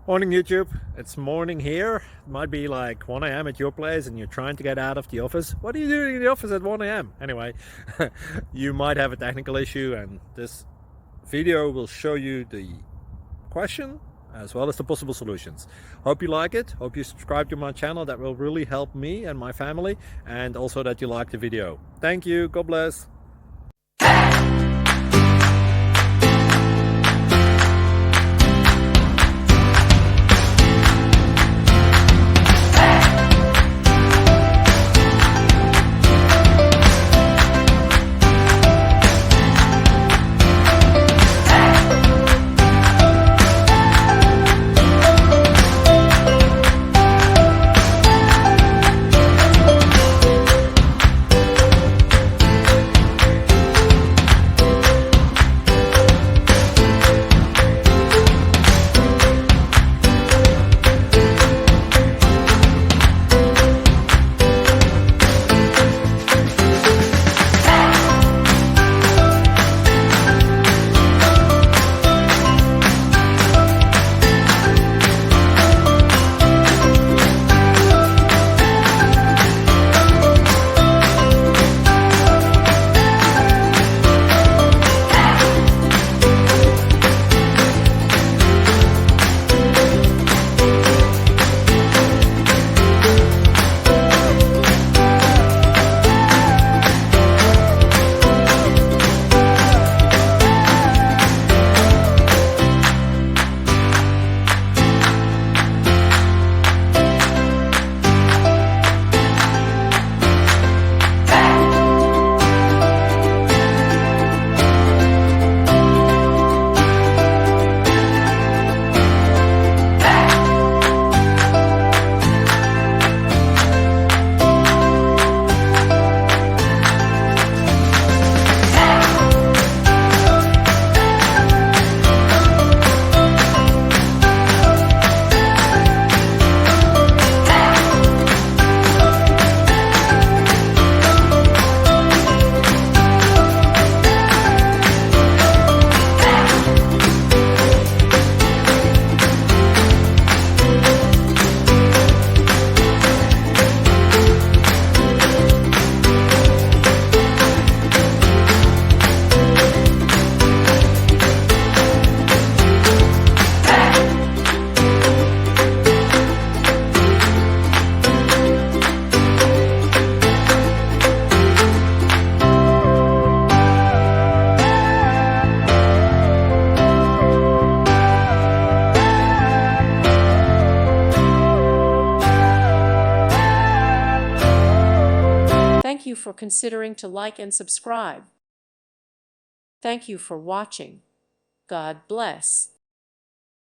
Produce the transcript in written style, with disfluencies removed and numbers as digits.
Morning YouTube, it's morning here. It might be like 1 a.m. at your place and you're trying to get out of the office. What are you doing in the office at 1 a.m? Anyway, you might have a technical issue and this video will show you the question as well as the possible solutions. Hope you like it, hope you subscribe to my channel. That will really help me and my family, and also that you like the video. Thank you, God bless. Thank you for considering to like and subscribe. Thank you for watching. God bless.